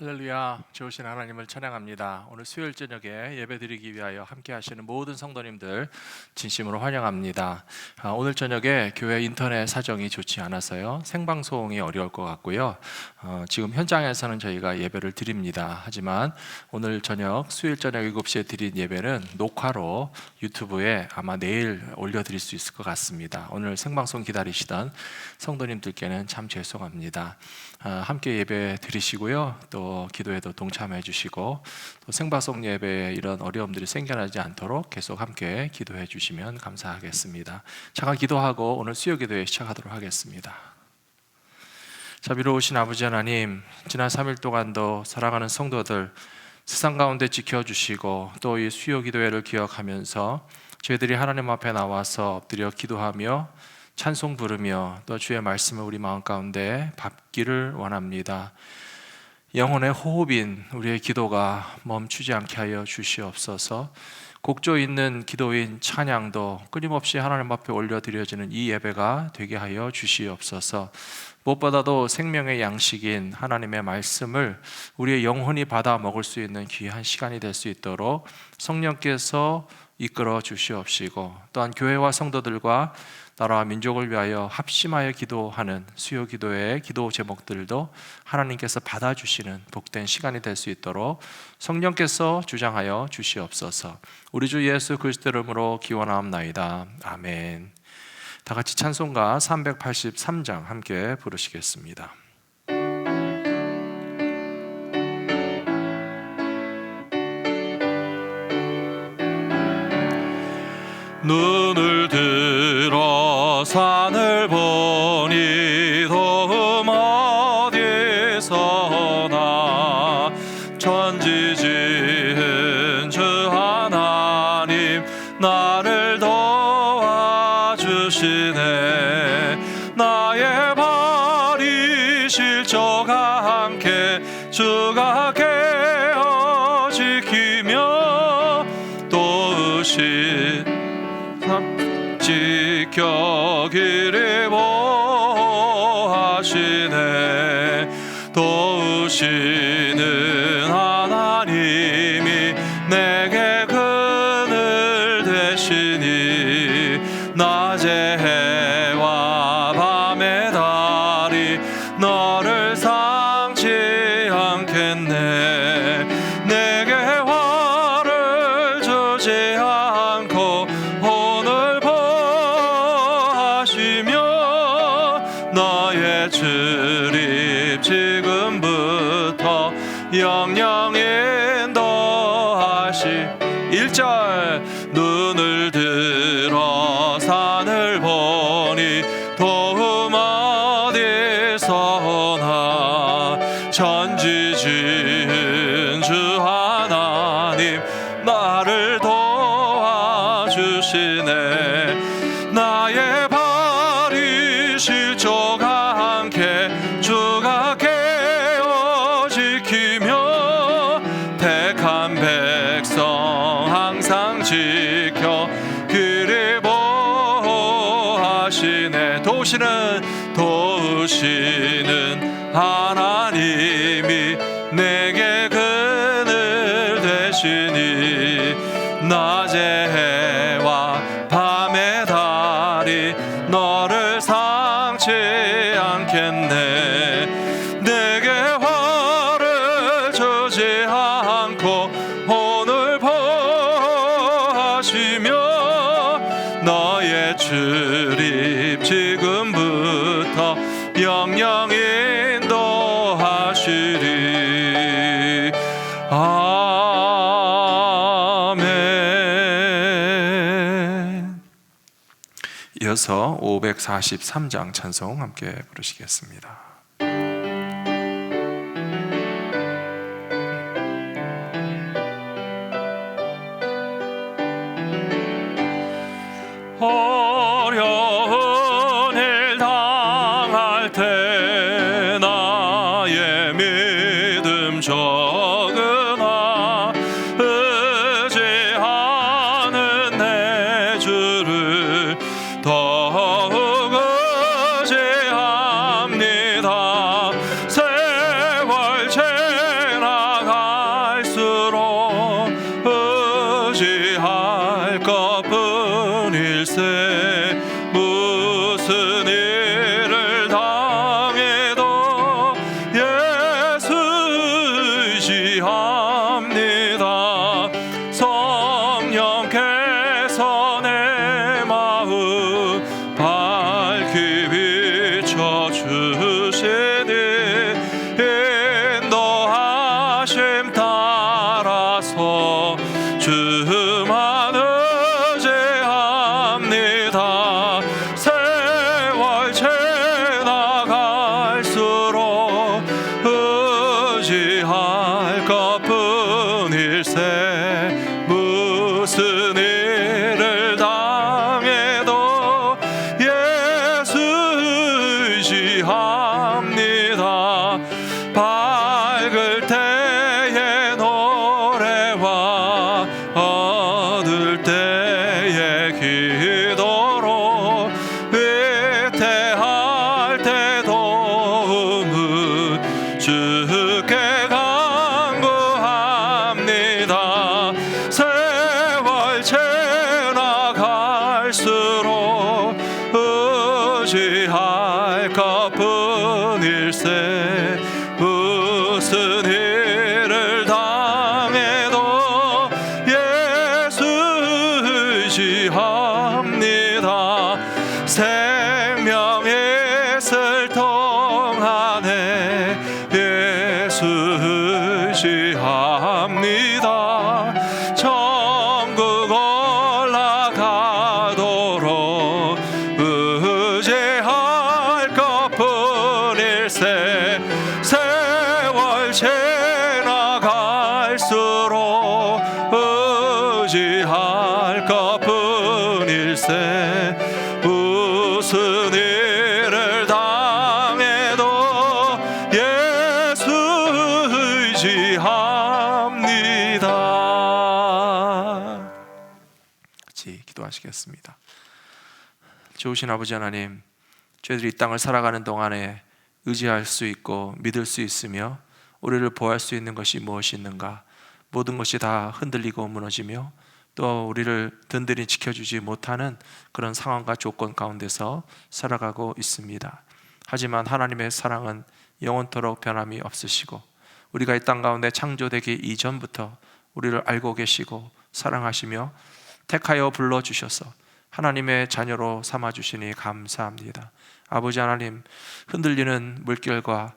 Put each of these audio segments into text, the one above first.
할렐루야, 좋으신 하나님을 찬양합니다. 오늘 수요일 저녁에 예배드리기 위하여 함께 하시는 모든 성도님들 진심으로 환영합니다. 오늘 저녁에 교회 인터넷 사정이 좋지 않아서요, 생방송이 어려울 것 같고요. 지금 현장에서는 저희가 예배를 드립니다. 하지만 오늘 저녁 수요일 저녁 7시에 드린 예배는 녹화로 유튜브에 아마 내일 올려드릴 수 있을 것 같습니다. 오늘 생방송 기다리시던 성도님들께는 참 죄송합니다. 함께 예배 드리시고요, 또 기도에도 동참해 주시고, 또 생방송 예배에 이런 어려움들이 생겨나지 않도록 계속 함께 기도해 주시면 감사하겠습니다. 잠깐 기도하고 오늘 수요 기도회 시작하도록 하겠습니다. 자비로우신 아버지 하나님, 지난 3일 동안도 사랑하는 성도들 세상 가운데 지켜주시고, 또 이 수요 기도회를 기억하면서 저희들이 하나님 앞에 나와서 엎드려 기도하며 찬송 부르며 또 주의 말씀을 우리 마음 가운데 밟기를 원합니다. 영혼의 호흡인 우리의 기도가 멈추지 않게 하여 주시옵소서. 곡조 있는 기도인 찬양도 끊임없이 하나님 앞에 올려드려지는 이 예배가 되게 하여 주시옵소서. 무엇보다도 생명의 양식인 하나님의 말씀을 우리의 영혼이 받아 먹을 수 있는 귀한 시간이 될 수 있도록 성령께서 이끌어 주시옵시고, 또한 교회와 성도들과 나라와 민족을 위하여 합심하여 기도하는 수요 기도의 기도 제목들도 하나님께서 받아주시는 복된 시간이 될 수 있도록 성령께서 주장하여 주시옵소서. 우리 주 예수 그리스도 이름으로 기원하옵나이다. 아멘. 다 같이 찬송가 383장 함께 부르시겠습니다. 눈을 들어 산을 보니 도움 어디서나 천지 지은 주 하나님 나를 도와주시네. 나의 발이 실족하 않게 주가 깨어 지키며 도우시 지켜 길을 보호하시네. 도우시는 하나님이 내게 그늘 되시니 낮의 해와 밤의 달이 너를 상치 않겠네. 내게 화를 주지 않고 오늘 너의 출입 지금부터 영영 인도하시. 1절 눈을 들어 산을 보니 도움 어디서나 천지 지은 주 하나님 나를 도와주시네. 나의 실족 않게 주가 깨어 지키며 택한 백성 항상 지켜 그리 보호하시네. 도우시는 하나님이 내게 그늘 되시니 낮의 해와 밤의 달이 너를 상치 않겠네. 내게 화를 주지 않고 오늘 보호하시며 너의 출입 지금부터 영영 인도하시리. 아멘. 이어서 543장 찬송 함께 부르시겠습니다. 어려운 일 당할 때 나의 믿음 적으나 의지하는 내 주를 더욱 의지합니다. 세월 채 무슨 일을 당해도 예수 의지합니다. 성령께서 내 마음 밝히 비춰주시니 인도하심 따라서 주만 의지합니다. 세월 지나갈수록 의지할 것뿐일세. 무슨 일을 당해도 예수 의지합니다. 밝을 때의 노래와 어두울 때의 기도로 위태할 때 도움은 주께 간구합니다. 세월 지나갈수록 의지할 것뿐일세. 무슨 일을 당해도 예수 의지합니다. 생명의 있을 동안에 예수 의지합니다. 천국 올라가도록 의지할 것뿐일세. 세월 지나갈수록 의지할 것뿐일세. 무슨 일을 당해도 예수 의지합니다. 같이 기도하시겠습니다. 좋으신 아버지 하나님, 저희들이 이 땅을 살아가는 동안에 의지할 수 있고 믿을 수 있으며 우리를 보호할 수 있는 것이 무엇이 있는가? 모든 것이 다 흔들리고 무너지며 또 우리를 든든히 지켜주지 못하는 그런 상황과 조건 가운데서 살아가고 있습니다. 하지만 하나님의 사랑은 영원토록 변함이 없으시고 우리가 이 땅 가운데 창조되기 이전부터 우리를 알고 계시고 사랑하시며 택하여 불러주셔서 하나님의 자녀로 삼아주시니 감사합니다. 아버지 하나님, 흔들리는 물결과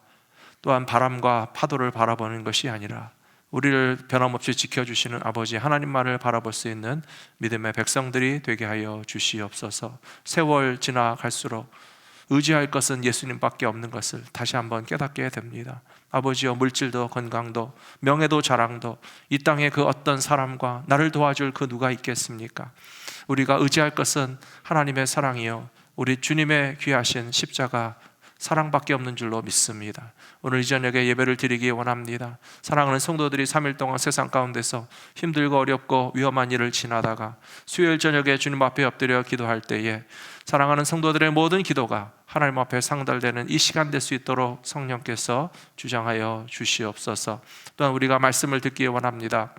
또한 바람과 파도를 바라보는 것이 아니라 우리를 변함없이 지켜주시는 아버지 하나님만을 바라볼 수 있는 믿음의 백성들이 되게 하여 주시옵소서. 세월 지나갈수록 의지할 것은 예수님밖에 없는 것을 다시 한번 깨닫게 됩니다. 아버지여, 물질도 건강도 명예도 자랑도 이 땅에 그 어떤 사람과 나를 도와줄 그 누가 있겠습니까? 우리가 의지할 것은 하나님의 사랑이요 우리 주님의 귀하신 십자가 사랑밖에 없는 줄로 믿습니다. 오늘 이 저녁에 예배를 드리기 원합니다. 사랑하는 성도들이 3일 동안 세상 가운데서 힘들고 어렵고 위험한 일을 지나다가 수요일 저녁에 주님 앞에 엎드려 기도할 때에 사랑하는 성도들의 모든 기도가 하나님 앞에 상달되는 이 시간 될 수 있도록 성령께서 주장하여 주시옵소서. 또한 우리가 말씀을 듣기 원합니다.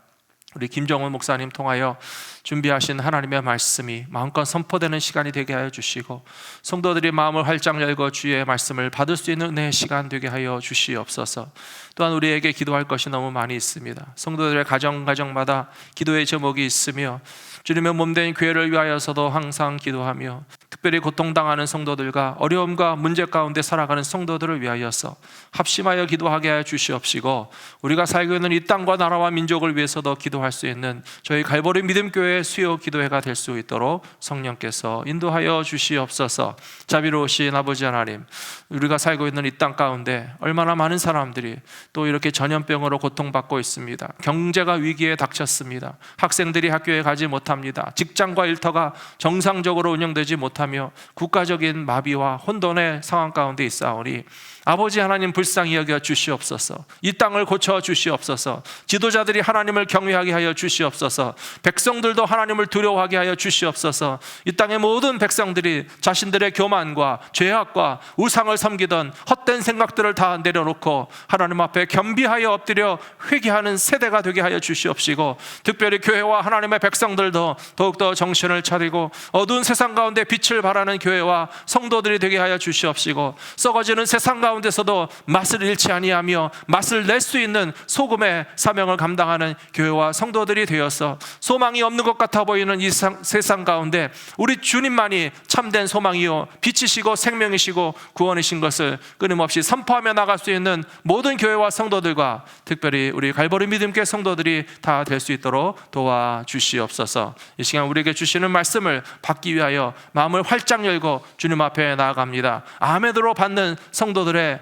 우리 김정훈 목사님 통하여 준비하신 하나님의 말씀이 마음껏 선포되는 시간이 되게 하여 주시고 성도들이 마음을 활짝 열고 주의 말씀을 받을 수 있는 은혜의 시간 되게 하여 주시옵소서. 또한 우리에게 기도할 것이 너무 많이 있습니다. 성도들의 가정마다 기도의 제목이 있으며 주님의 몸된 교회를 위하여서도 항상 기도하며 특별히 고통당하는 성도들과 어려움과 문제 가운데 살아가는 성도들을 위하여서 합심하여 기도하게 하여 주시옵시고 우리가 살고 있는 이 땅과 나라와 민족을 위해서도 기도할 수 있는 저희 갈보리 믿음교회의 수요 기도회가 될 수 있도록 성령께서 인도하여 주시옵소서. 자비로우신 아버지 하나님, 우리가 살고 있는 이 땅 가운데 얼마나 많은 사람들이 또 이렇게 전염병으로 고통받고 있습니다. 경제가 위기에 닥쳤습니다. 학생들이 학교에 가지 못합니다. 직장과 일터가 정상적으로 운영되지 못하며 국가적인 마비와 혼돈의 상황 가운데 있사오니 아버지 하나님 불쌍히 여겨 주시옵소서. 이 땅을 고쳐 주시옵소서. 지도자들이 하나님을 경외하게 하여 주시옵소서. 백성들도 하나님을 두려워하게 하여 주시옵소서. 이 땅의 모든 백성들이 자신들의 교만과 죄악과 우상을 섬기던 헛된 생각들을 다 내려놓고 하나님 앞에 겸비하여 엎드려 회개하는 세대가 되게 하여 주시옵시고 특별히 교회와 하나님의 백성들도 더욱더 정신을 차리고 어두운 세상 가운데 빛을 바라는 교회와 성도들이 되게 하여 주시옵시고, 썩어지는 세상 가운데서도 맛을 잃지 아니하며 맛을 낼 수 있는 소금의 사명을 감당하는 교회와 성도들이 되어서 소망이 없는 것 같아 보이는 이 세상 가운데 우리 주님만이 참된 소망이요 빛이시고 생명이시고 구원이신 것을 끊임없이 선포하며 나갈 수 있는 모든 교회와 성도들과 특별히 우리 갈보리 믿음교회 성도들이 다 될 수 있도록 도와주시옵소서. 이 시간 우리에게 주시는 말씀을 받기 위하여 마음을 활짝 열고 주님 앞에 나아갑니다. 아멘으로 받는 성도들의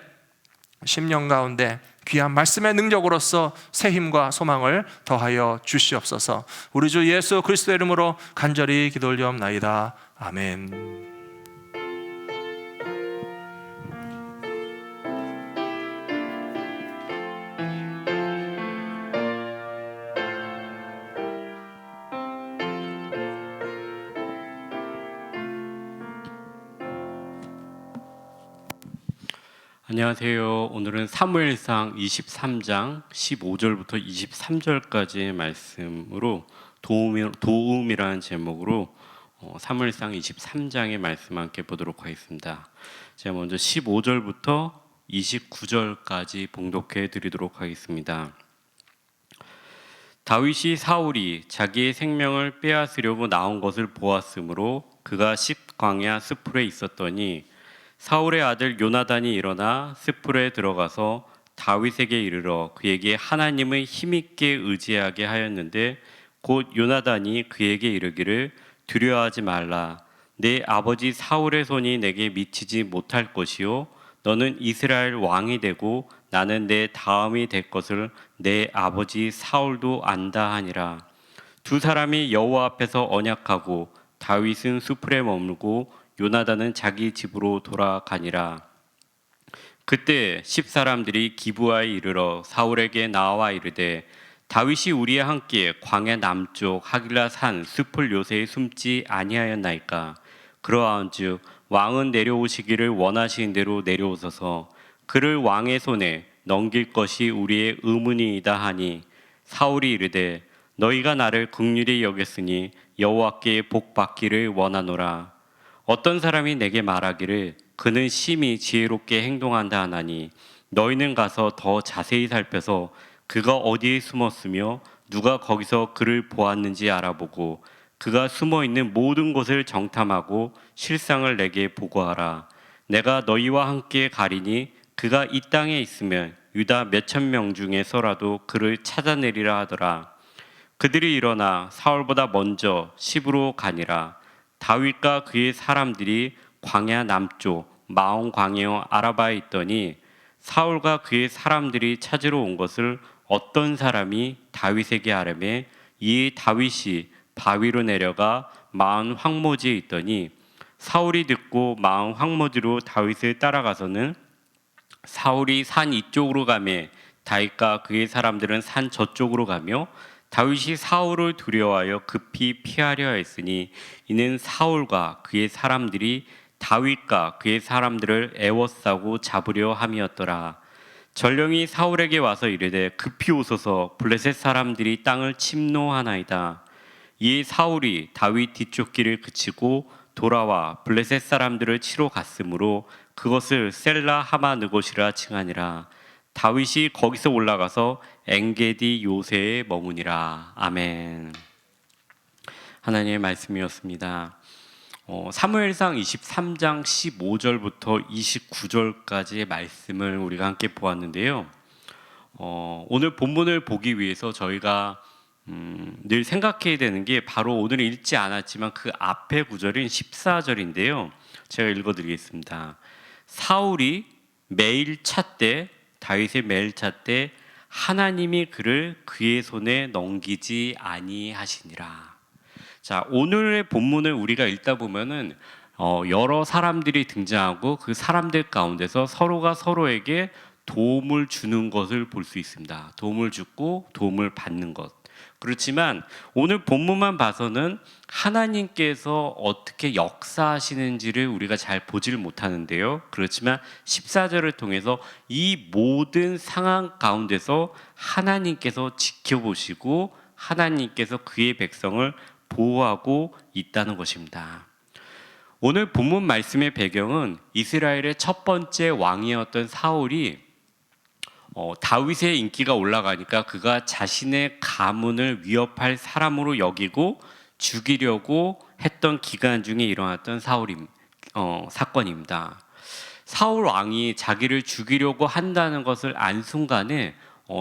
심령 가운데 귀한 말씀의 능력으로서 새 힘과 소망을 더하여 주시옵소서. 우리 주 예수 그리스도의 이름으로 간절히 기도 올리옵나이다. 아멘. 안녕하세요. 오늘은 사무엘상 23장 15절부터 23절까지의 말씀으로 도움이라는 제목으로 사무엘상 23장의 말씀 함께 보도록 하겠습니다. 제가 먼저 15절부터 29절까지 봉독해 드리도록 하겠습니다. 다윗이 사울이 자기의 생명을 빼앗으려고 나온 것을 보았으므로 그가 십광야 스풀에 있었더니 사울의 아들 요나단이 일어나 스풀에 들어가서 다윗에게 이르러 그에게 하나님을 힘있게 의지하게 하였는데 곧 요나단이 그에게 이르기를 두려워하지 말라. 내 아버지 사울의 손이 내게 미치지 못할 것이요 너는 이스라엘 왕이 되고 나는 내 다음이 될 것을 내 아버지 사울도 안다 하니라. 두 사람이 여호와 앞에서 언약하고 다윗은 수풀에 머물고 요나단은 자기 집으로 돌아가니라. 그때 10사람들이 기브아에 이르러 사울에게 나와 이르되 다윗이 우리와 함께 광야 남쪽 하길라 산 수풀 요새에 숨지 아니하였나이까. 그러한즉 왕은 내려오시기를 원하시는 대로 내려오소서. 그를 왕의 손에 넘길 것이 우리의 의문이이다 하니 사울이 이르되 너희가 나를 긍휼히 여겼으니 여호와께 복 받기를 원하노라. 어떤 사람이 내게 말하기를 그는 심히 지혜롭게 행동한다 하나니 너희는 가서 더 자세히 살펴서 그가 어디에 숨었으며 누가 거기서 그를 보았는지 알아보고 그가 숨어있는 모든 곳을 정탐하고 실상을 내게 보고하라. 내가 너희와 함께 가리니 그가 이 땅에 있으면 유다 몇천 명 중에서라도 그를 찾아내리라 하더라. 그들이 일어나 사울보다 먼저 시브로 가니라. 다윗과 그의 사람들이 광야 남쪽 마온 광야 아라바에 있더니 사울과 그의 사람들이 찾으러 온 것을 어떤 사람이 다윗에게 아뢰매 이에 다윗이 바위로 내려가 마온 황무지에 있더니 사울이 듣고 마온 황무지로 다윗을 따라가서는 사울이 산 이쪽으로 가매 다윗과 그의 사람들은 산 저쪽으로 가며 다윗이 사울을 두려워하여 급히 피하려 했으니 이는 사울과 그의 사람들이 다윗과 그의 사람들을 애워싸고 잡으려 함이었더라. 전령이 사울에게 와서 이르되 급히 오소서 블레셋 사람들이 땅을 침노하나이다. 이에 사울이 다윗 뒤쪽 길을 그치고 돌아와 블레셋 사람들을 치러 갔으므로 그것을 셀라 하마느곳이라 칭하니라. 다윗이 거기서 올라가서 엔게디 요새에 머무니라. 아멘. 하나님의 말씀이었습니다. 사무엘상 23장 15절부터 29절까지의 말씀을 우리가 함께 보았는데요. 오늘 본문을 보기 위해서 저희가 늘 생각해야 되는 게 바로 오늘 읽지 않았지만 그 앞의 구절인 14절인데요. 제가 읽어드리겠습니다. 사울이 매일 찾되 다윗의 매일 찾되 하나님이 그를 그의 손에 넘기지 아니하시니라. 자, 오늘의 본문을 우리가 읽다 보면은 여러 사람들이 등장하고 그 사람들 가운데서 서로가 서로에게 도움을 주는 것을 볼 수 있습니다. 도움을 주고 도움을 받는 것. 그렇지만 오늘 본문만 봐서는 하나님께서 어떻게 역사하시는지를 우리가 잘 보지를 못하는데요. 그렇지만 14절을 통해서 이 모든 상황 가운데서 하나님께서 지켜보시고 하나님께서 그의 백성을 보호하고 있다는 것입니다. 오늘 본문 말씀의 배경은 이스라엘의 첫 번째 왕이었던 사울이 다윗의 인기가 올라가니까 그가 자신의 가문을 위협할 사람으로 여기고 죽이려고 했던 기간 중에 일어났던 사건입니다. 사울 왕이 자기를 죽이려고 한다는 것을 안 순간에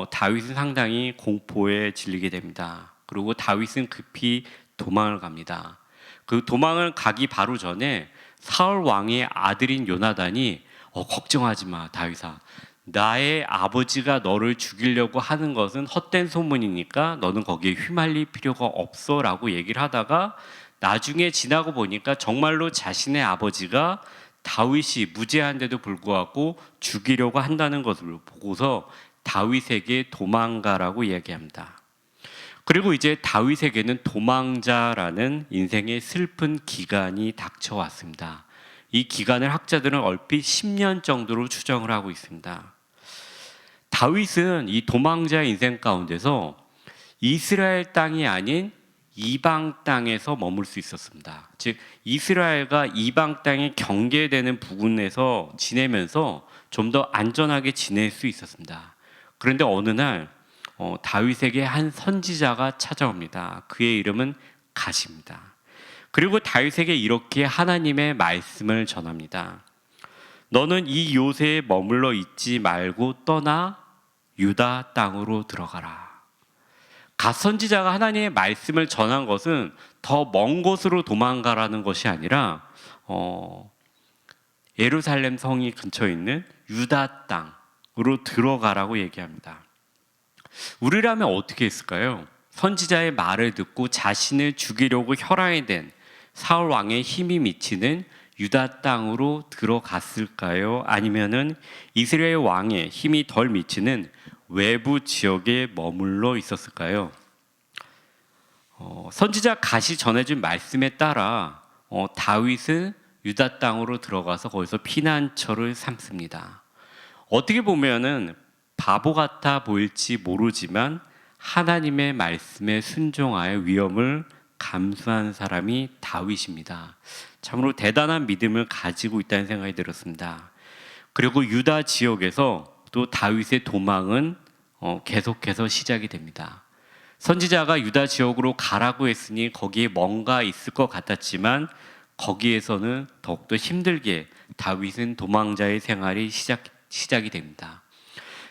다윗은 상당히 공포에 질리게 됩니다. 그리고 다윗은 급히 도망을 갑니다. 그 도망을 가기 바로 전에 사울 왕의 아들인 요나단이 걱정하지 마, 다윗아. 나의 아버지가 너를 죽이려고 하는 것은 헛된 소문이니까 너는 거기에 휘말릴 필요가 없어 라고 얘기를 하다가 나중에 지나고 보니까 정말로 자신의 아버지가 다윗이 무죄한데도 불구하고 죽이려고 한다는 것을 보고서 다윗에게 도망가라고 얘기합니다. 그리고 이제 다윗에게는 도망자라는 인생의 슬픈 기간이 닥쳐왔습니다. 이 기간을 학자들은 얼핏 10년 정도로 추정을 하고 있습니다. 다윗은 이 도망자의 인생 가운데서 이스라엘 땅이 아닌 이방 땅에서 머물 수 있었습니다. 즉 이스라엘과 이방 땅이 경계되는 부근에서 지내면서 좀 더 안전하게 지낼 수 있었습니다. 그런데 어느 날 다윗에게 한 선지자가 찾아옵니다. 그의 이름은 갓입니다. 그리고 다윗에게 이렇게 하나님의 말씀을 전합니다. 너는 이 요새에 머물러 있지 말고 떠나 유다 땅으로 들어가라. 갓 선지자가 하나님의 말씀을 전한 것은 더 먼 곳으로 도망가라는 것이 아니라 예루살렘 성이 근처에 있는 유다 땅으로 들어가라고 얘기합니다. 우리라면 어떻게 했을까요? 선지자의 말을 듣고 자신을 죽이려고 혈안이 된 사울 왕의 힘이 미치는 유다 땅으로 들어갔을까요? 아니면은 이스라엘 왕의 힘이 덜 미치는 외부 지역에 머물러 있었을까요? 선지자 갓이 전해준 말씀에 따라 다윗은 유다 땅으로 들어가서 거기서 피난처를 삼습니다. 어떻게 보면은 바보 같아 보일지 모르지만 하나님의 말씀에 순종하여 위험을 감수한 사람이 다윗입니다. 참으로 대단한 믿음을 가지고 있다는 생각이 들었습니다. 그리고 유다 지역에서 또 다윗의 도망은 계속해서 시작이 됩니다. 선지자가 유다 지역으로 가라고 했으니 거기에 뭔가 있을 것 같았지만 거기에서는 더욱더 힘들게 다윗은 도망자의 생활이 시작이 됩니다.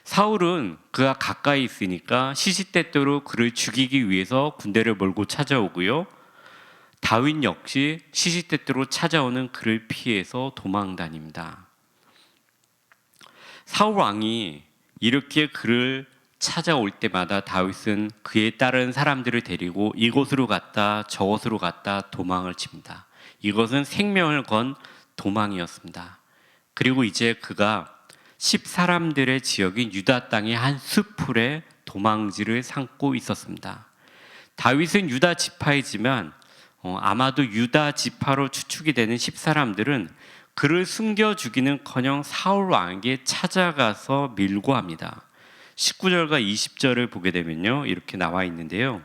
사울은 그가 가까이 있으니까 시시때때로 그를 죽이기 위해서 군대를 몰고 찾아오고요. 다윗 역시 시시때때로 찾아오는 그를 피해서 도망 다닙니다. 사울 왕이 이렇게 그를 찾아올 때마다 다윗은 그에 따른 사람들을 데리고 이곳으로 갔다 저곳으로 갔다 도망을 칩니다. 이것은 생명을 건 도망이었습니다. 그리고 이제 그가 10사람들의 지역인 유다 땅의 한 숲풀에 도망지를 삼고 있었습니다. 다윗은 유다 지파이지만 아마도 유다 지파로 추측이 되는 10사람들은 그를 숨겨 죽이는커녕 사울 왕에게 찾아가서 밀고 합니다. 19절과 20절을 보게 되면요, 이렇게 나와 있는데요.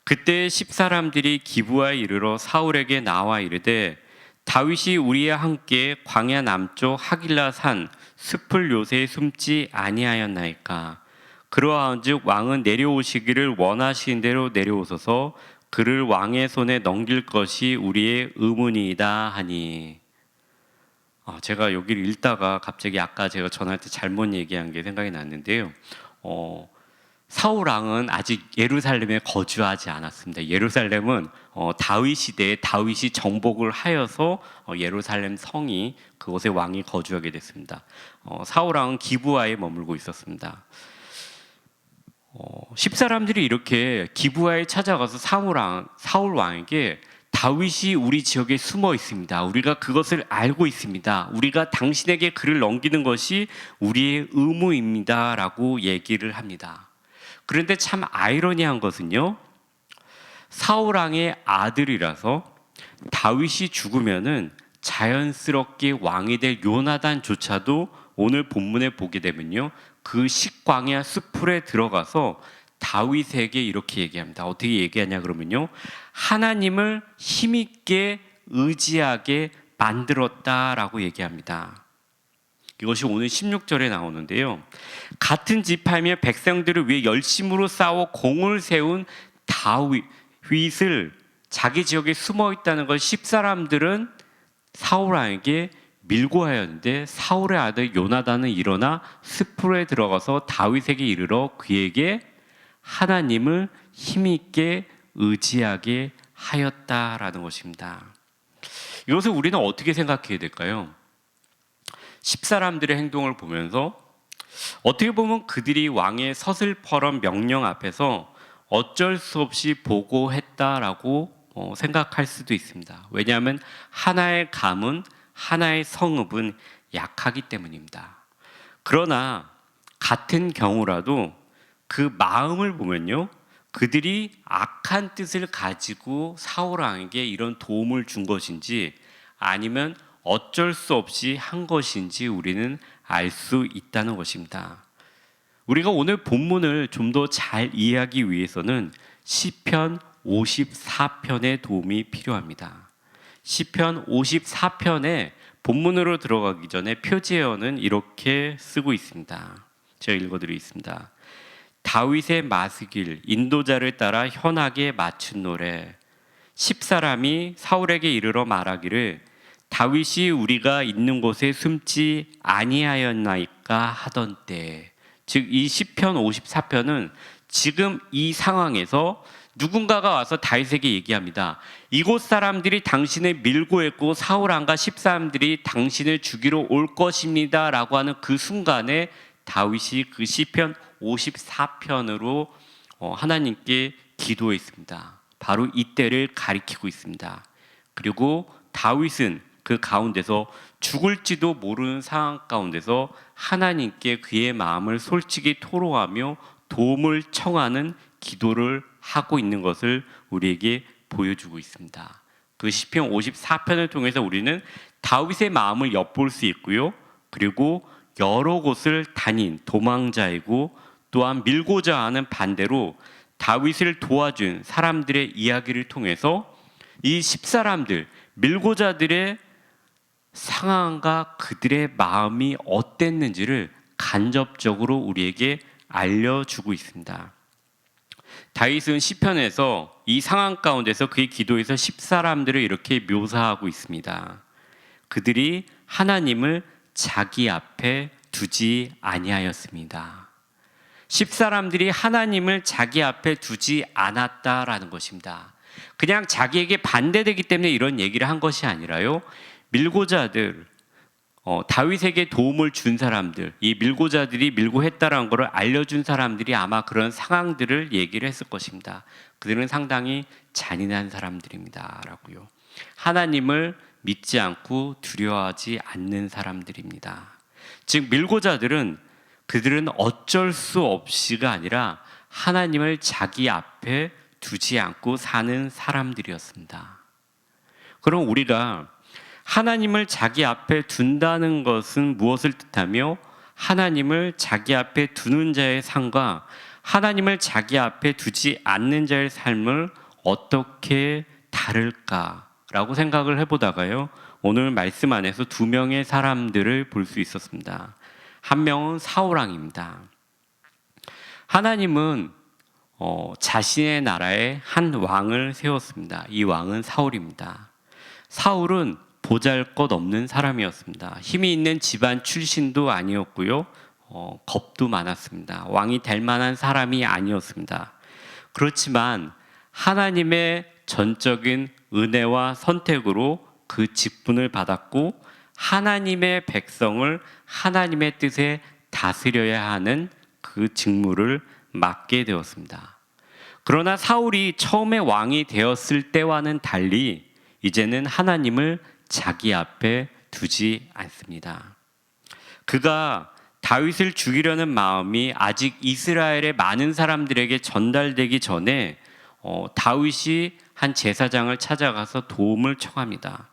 그때 10사람들이 기브아에 이르러 사울에게 나와 이르되 다윗이 우리와 함께 광야 남쪽 하길라 산 숲을 요새에 숨지 아니하였나이까. 그러한즉 왕은 내려오시기를 원하시는 대로 내려오소서. 그를 왕의 손에 넘길 것이 우리의 의문이다 하니. 제가 여기를 읽다가 갑자기 아까 제가 전할 때 잘못 얘기한 게 생각이 났는데요. 사울 왕은 아직 예루살렘에 거주하지 않았습니다. 예루살렘은 다윗 시대에 다윗이 정복을 하여서 예루살렘 성이 그곳에 왕이 거주하게 됐습니다. 사울 왕은 기브아에 머물고 있었습니다. 10사람들이 이렇게 기브아에 찾아가서 사울 왕에게 다윗이 우리 지역에 숨어 있습니다. 우리가 그것을 알고 있습니다. 우리가 당신에게 그를 넘기는 것이 우리의 의무입니다. 라고 얘기를 합니다. 그런데 참 아이러니한 것은요, 사울 왕의 아들이라서 다윗이 죽으면은 자연스럽게 왕이 될 요나단조차도 오늘 본문에 보게 되면요, 그 식광야 숲풀에 들어가서 다윗에게 이렇게 얘기합니다. 어떻게 얘기하냐 그러면요, 하나님을 힘있게 의지하게 만들었다라고 얘기합니다. 이것이 오늘 16절에 나오는데요. 같은 지파이며 백성들을 위해 열심으로 싸워 공을 세운 다윗을 자기 지역에 숨어 있다는 걸 10사람들은 사울에게 밀고 하였는데, 사울의 아들 요나단은 일어나 스프로에 들어가서 다윗에게 이르러 그에게 하나님을 힘있게 의지하게 하였다라는 것입니다. 이것을 우리는 어떻게 생각해야 될까요? 10사람들의 행동을 보면서 어떻게 보면 그들이 왕의 서슬퍼런 명령 앞에서 어쩔 수 없이 보고했다라고 생각할 수도 있습니다. 왜냐하면 하나의 가문, 하나의 성읍은 약하기 때문입니다. 그러나 같은 경우라도 그 마음을 보면요, 그들이 악한 뜻을 가지고 사울 왕에게 이런 도움을 준 것인지 아니면 어쩔 수 없이 한 것인지 우리는 알 수 있다는 것입니다. 우리가 오늘 본문을 좀 더 잘 이해하기 위해서는 시편 54편의 도움이 필요합니다. 시편 54편에 본문으로 들어가기 전에 표제어는 이렇게 쓰고 있습니다. 제가 읽어드리겠습니다. 다윗의 마스길, 인도자를 따라 현하게 맞춘 노래. 10사람이 사울에게 이르러 말하기를 다윗이 우리가 있는 곳에 숨지 아니하였나이까 하던 때. 즉 이 시편 54편은 지금 이 상황에서 누군가가 와서 다윗에게 얘기합니다. 이곳 사람들이 당신을 밀고 했고 사울 왕과 10사람들이 당신을 죽이러 올 것입니다 라고 하는 그 순간에 다윗이 그 시편 54편으로 하나님께 기도했습니다. 바로 이때를 가리키고 있습니다. 그리고 다윗은 그 가운데서 죽을지도 모르는 상황 가운데서 하나님께 그의 마음을 솔직히 토로하며 도움을 청하는 기도를 하고 있는 것을 우리에게 보여주고 있습니다. 그 시편 54편을 통해서 우리는 다윗의 마음을 엿볼 수 있고요. 그리고 여러 곳을 다닌 도망자이고 또한 밀고자 하는 반대로 다윗을 도와준 사람들의 이야기를 통해서 이 10사람들, 밀고자들의 상황과 그들의 마음이 어땠는지를 간접적으로 우리에게 알려주고 있습니다. 다윗은 시편에서 이 상황 가운데서 그의 기도에서 10사람들을 이렇게 묘사하고 있습니다. 그들이 하나님을 자기 앞에 두지 아니하였습니다. 10사람들이 하나님을 자기 앞에 두지 않았다라는 것입니다. 그냥 자기에게 반대되기 때문에 이런 얘기를 한 것이 아니라요, 밀고자들, 다윗에게 도움을 준 사람들, 이 밀고자들이 밀고 했다라는 것을 알려준 사람들이 아마 그런 상황들을 얘기를 했을 것입니다. 그들은 상당히 잔인한 사람들입니다 라고요. 하나님을 믿지 않고 두려워하지 않는 사람들입니다. 즉 밀고자들은 그들은 어쩔 수 없이가 아니라 하나님을 자기 앞에 두지 않고 사는 사람들이었습니다. 그럼 우리가 하나님을 자기 앞에 둔다는 것은 무엇을 뜻하며 하나님을 자기 앞에 두는 자의 삶과 하나님을 자기 앞에 두지 않는 자의 삶을 어떻게 다를까라고 생각을 해보다가요, 오늘 말씀 안에서 두 명의 사람들을 볼 수 있었습니다. 한 명은 사울 왕입니다. 하나님은 자신의 나라에 한 왕을 세웠습니다. 이 왕은 사울입니다. 사울은 보잘것없는 사람이었습니다. 힘이 있는 집안 출신도 아니었고요, 겁도 많았습니다. 왕이 될 만한 사람이 아니었습니다. 그렇지만 하나님의 전적인 은혜와 선택으로 그 직분을 받았고 하나님의 백성을 하나님의 뜻에 다스려야 하는 그 직무를 맡게 되었습니다. 그러나 사울이 처음에 왕이 되었을 때와는 달리 이제는 하나님을 자기 앞에 두지 않습니다. 그가 다윗을 죽이려는 마음이 아직 이스라엘의 많은 사람들에게 전달되기 전에 다윗이 한 제사장을 찾아가서 도움을 청합니다.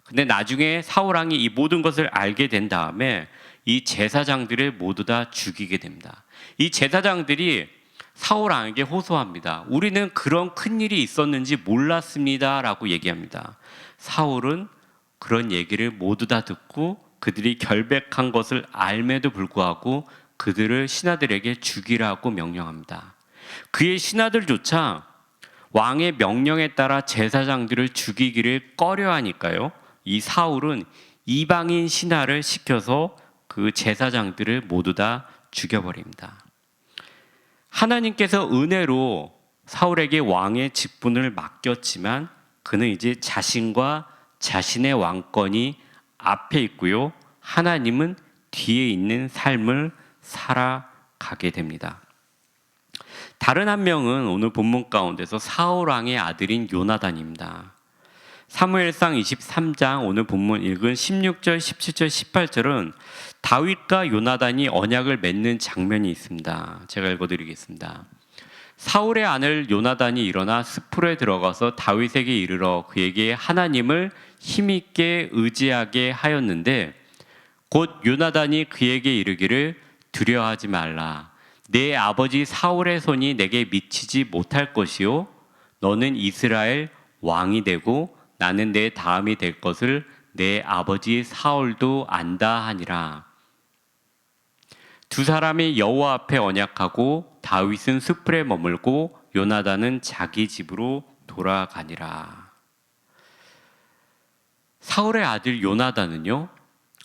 근데 나중에 사울 왕이 이 모든 것을 알게 된 다음에 이 제사장들을 모두 다 죽이게 됩니다. 이 제사장들이 사울 왕에게 호소합니다. 우리는 그런 큰일이 있었는지 몰랐습니다 라고 얘기합니다. 사울은 그런 얘기를 모두 다 듣고 그들이 결백한 것을 알매도 불구하고 그들을 신하들에게 죽이라고 명령합니다. 그의 신하들조차 왕의 명령에 따라 제사장들을 죽이기를 꺼려하니까요. 이 사울은 이방인 신하를 시켜서 그 제사장들을 모두 다 죽여버립니다. 하나님께서 은혜로 사울에게 왕의 직분을 맡겼지만 그는 이제 자신과 자신의 왕권이 앞에 있고요. 하나님은 뒤에 있는 삶을 살아가게 됩니다. 다른 한 명은 오늘 본문 가운데서 사울 왕의 아들인 요나단입니다. 사무엘상 23장 오늘 본문 읽은 16절, 17절, 18절은 다윗과 요나단이 언약을 맺는 장면이 있습니다. 제가 읽어드리겠습니다. 사울의 아들 요나단이 일어나 스풀에 들어가서 다윗에게 이르러 그에게 하나님을 힘있게 의지하게 하였는데 곧 요나단이 그에게 이르기를 두려워하지 말라. 내 아버지 사울의 손이 내게 미치지 못할 것이요 너는 이스라엘 왕이 되고 나는 내 다음이 될 것을 내 아버지 사울도 안다 하니라. 두 사람이 여호와 앞에 언약하고 다윗은 스풀에 머물고 요나단은 자기 집으로 돌아가니라. 사울의 아들 요나단은요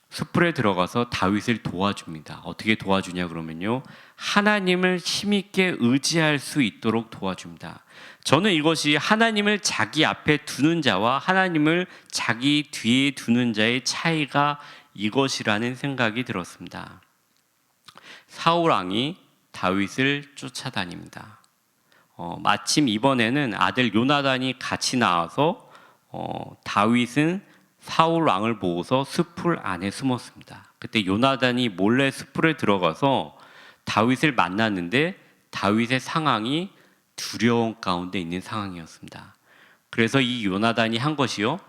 숯불에 들어가서 다윗을 도와줍니다. 어떻게 도와주냐 그러면요 하나님을 힘있게 의지할 수 있도록 도와줍니다. 저는 이것이 하나님을 자기 앞에 두는 자와 하나님을 자기 뒤에 두는 자의 차이가 이것이라는 생각이 들었습니다. 사울 왕이 다윗을 쫓아다닙니다. 마침 이번에는 아들 요나단이 같이 나와서 다윗은 사울 왕을 보고서 숲풀 안에 숨었습니다. 그때 요나단이 몰래 숲풀에 들어가서 다윗을 만났는데 다윗의 상황이 두려움 가운데 있는 상황이었습니다. 그래서 이 요나단이 한 것이요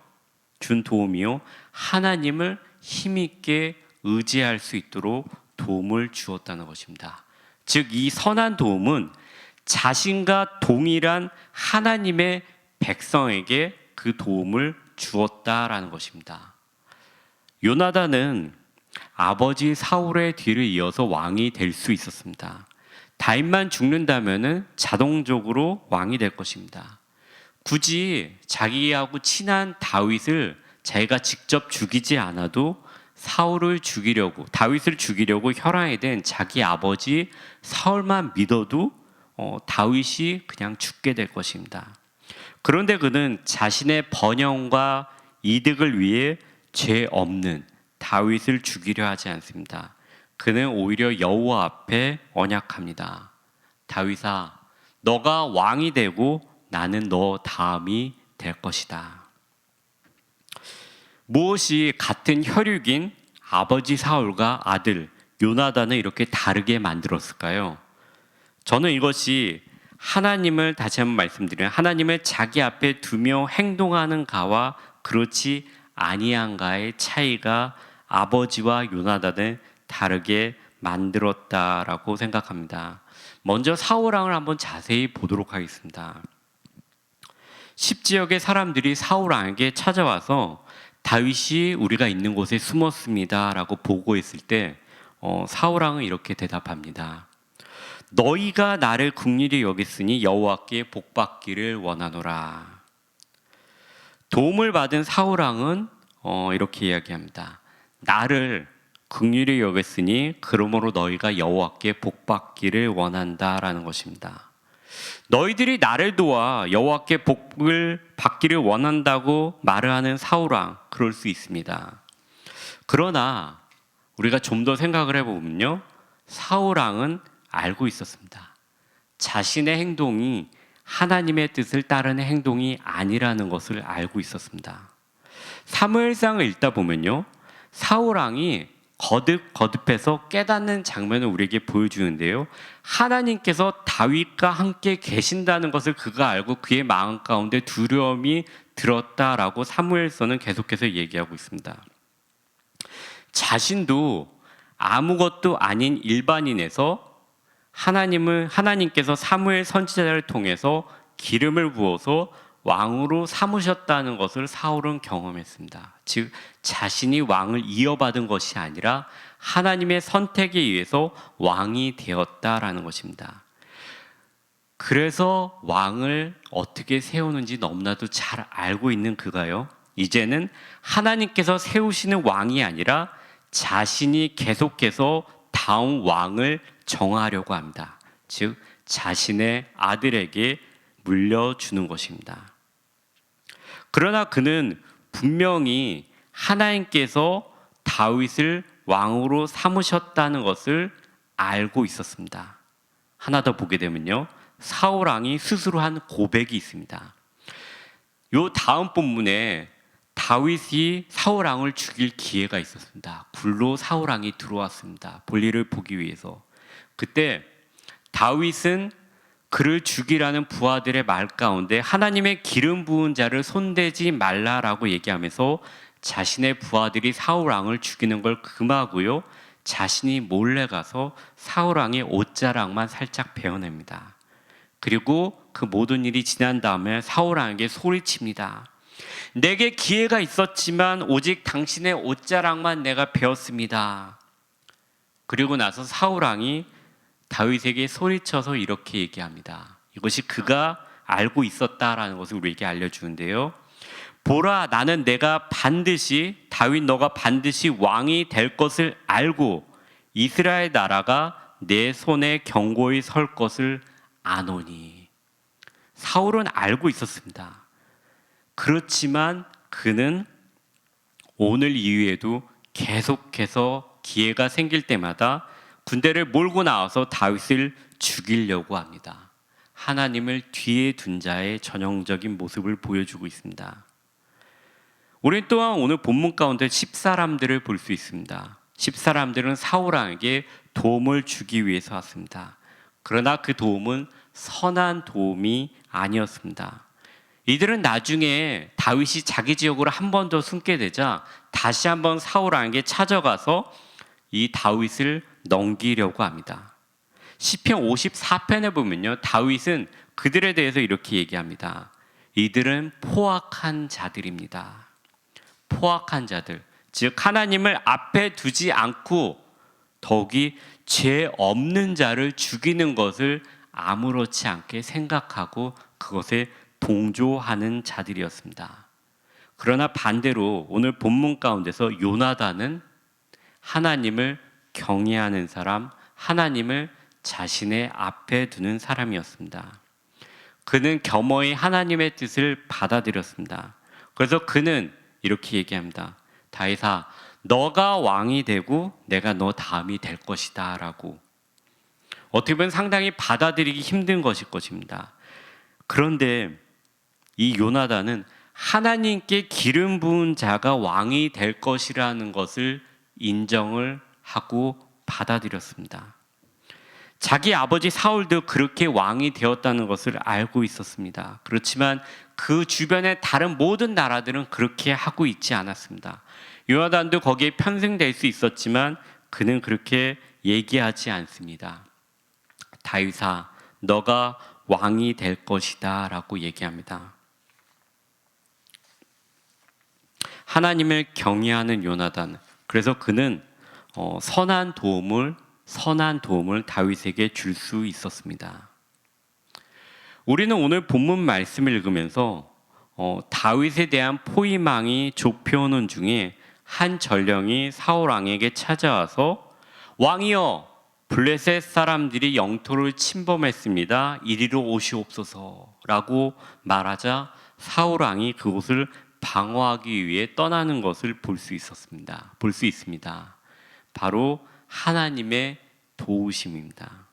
준 도움이요 하나님을 힘있게 의지할 수 있도록 도움을 주었다는 것입니다. 즉 이 선한 도움은 자신과 동일한 하나님의 백성에게 그 도움을 주었다라는 것입니다. 요나단은 아버지 사울의 뒤를 이어서 왕이 될 수 있었습니다. 다윗만 죽는다면은 자동적으로 왕이 될 것입니다. 굳이 자기하고 친한 다윗을 자기가 직접 죽이지 않아도 사울을 죽이려고 다윗을 죽이려고 혈안이 된 자기 아버지 사울만 믿어도 다윗이 그냥 죽게 될 것입니다. 그런데 그는 자신의 번영과 이득을 위해 죄 없는 다윗을 죽이려 하지 않습니다. 그는 오히려 여호와 앞에 언약합니다. 다윗아, 너가 왕이 되고 나는 너 다음이 될 것이다. 무엇이 같은 혈육인 아버지 사울과 아들 요나단을 이렇게 다르게 만들었을까요? 저는 이것이 하나님을 다시 한번 말씀드리면 하나님을 자기 앞에 두며 행동하는 가와 그렇지 아니한가의 차이가 아버지와 요나단을 다르게 만들었다라고 생각합니다. 먼저 사울 왕을 한번 자세히 보도록 하겠습니다. 10지역의 사람들이 사울 왕에게 찾아와서 다윗이 우리가 있는 곳에 숨었습니다라고 보고했을 때 사울 왕은 이렇게 대답합니다. 너희가 나를 긍휼히 여겼으니 여호와께 복받기를 원하노라. 도움을 받은 사울 왕은 이렇게 이야기합니다. 나를 긍휼히 여겼으니 그러므로 너희가 여호와께 복받기를 원한다라는 것입니다. 너희들이 나를 도와 여호와께 복을 받기를 원한다고 말을 하는 사울 왕, 그럴 수 있습니다. 그러나 우리가 좀 더 생각을 해보면요, 사울 왕은 알고 있었습니다. 자신의 행동이 하나님의 뜻을 따르는 행동이 아니라는 것을 알고 있었습니다. 사무엘상을 읽다 보면요, 사울 왕이 거듭해서 깨닫는 장면을 우리에게 보여주는데요, 하나님께서 다윗과 함께 계신다는 것을 그가 알고 그의 마음 가운데 두려움이 들었다라고 사무엘서는 계속해서 얘기하고 있습니다. 자신도 아무것도 아닌 일반인에서 하나님께서 사무엘 선지자를 통해서 기름을 부어서 왕으로 삼으셨다는 것을 사울은 경험했습니다. 즉 자신이 왕을 이어받은 것이 아니라 하나님의 선택에 의해서 왕이 되었다라는 것입니다. 그래서 왕을 어떻게 세우는지 너무나도 잘 알고 있는 그가요, 이제는 하나님께서 세우시는 왕이 아니라 자신이 계속해서 다음 왕을 정하려고 합니다. 즉 자신의 아들에게 물려주는 것입니다. 그러나 그는 분명히 하나님께서 다윗을 왕으로 삼으셨다는 것을 알고 있었습니다. 하나 더 보게 되면요, 사울 왕이 스스로 한 고백이 있습니다. 요 다음 본문에 다윗이 사울 왕을 죽일 기회가 있었습니다. 굴로 사울 왕이 들어왔습니다. 볼일을 보기 위해서. 그때 다윗은 그를 죽이라는 부하들의 말 가운데 하나님의 기름 부은 자를 손대지 말라라고 얘기하면서 자신의 부하들이 사울 왕을 죽이는 걸 금하고요, 자신이 몰래 가서 사울 왕의 옷자락만 살짝 베어냅니다. 그리고 그 모든 일이 지난 다음에 사울 왕에게 소리칩니다. 내게 기회가 있었지만 오직 당신의 옷자락만 내가 베었습니다. 그리고 나서 사울 왕이 다윗에게 소리쳐서 이렇게 얘기합니다. 이것이 그가 알고 있었다라는 것을 우리에게 알려주는데요. 보라, 나는 내가 반드시, 다윗 너가 반드시 왕이 될 것을 알고 이스라엘 나라가 내 손에 견고히 설 것을 아노니. 사울은 알고 있었습니다. 그렇지만 그는 오늘 이후에도 계속해서 기회가 생길 때마다 군대를 몰고 나와서 다윗을 죽이려고 합니다. 하나님을 뒤에 둔 자의 전형적인 모습을 보여주고 있습니다. 우리는 또한 오늘 본문 가운데 10사람들을 볼 수 있습니다. 10사람들은 사울 왕에게 도움을 주기 위해서 왔습니다. 그러나 그 도움은 선한 도움이 아니었습니다. 이들은 나중에 다윗이 자기 지역으로 한 번 더 숨게 되자 다시 한번 사울 왕에게 찾아가서 이 다윗을 넘기려고 합니다. 시편 54편에 보면요, 다윗은 그들에 대해서 이렇게 얘기합니다. 이들은 포악한 자들입니다. 포악한 자들, 즉 하나님을 앞에 두지 않고 더욱이 죄 없는 자를 죽이는 것을 아무렇지 않게 생각하고 그것에 동조하는 자들이었습니다. 그러나 반대로 오늘 본문 가운데서 요나단은 하나님을 경외하는 사람, 하나님을 자신의 앞에 두는 사람이었습니다. 그는 겸허히 하나님의 뜻을 받아들였습니다. 그래서 그는 이렇게 얘기합니다. 다윗아, 너가 왕이 되고 내가 너 다음이 될 것이다 라고. 어떻게 보면 상당히 받아들이기 힘든 것일 것입니다. 그런데 이 요나단은 하나님께 기름 부은 자가 왕이 될 것이라는 것을 인정을 하고 받아들였습니다. 자기 아버지 사울도 그렇게 왕이 되었다는 것을 알고 있었습니다. 그렇지만 그 주변의 다른 모든 나라들은 그렇게 하고 있지 않았습니다. 요나단도 거기에 편승될 수 있었지만 그는 그렇게 얘기하지 않습니다. 다윗아, 너가 왕이 될 것이다 라고 얘기합니다. 하나님을 경외하는 요나단, 그래서 그는 선한 도움을 다윗에게 줄 수 있었습니다. 우리는 오늘 본문 말씀을 읽으면서 다윗에 대한 포위망이 좁혀오는 중에 한 전령이 사울 왕에게 찾아와서 왕이여, 블레셋 사람들이 영토를 침범했습니다. 이리로 오시옵소서라고 말하자 사울 왕이 그곳을 방어하기 위해 떠나는 것을 볼 수 있습니다. 바로 하나님의 도우심입니다.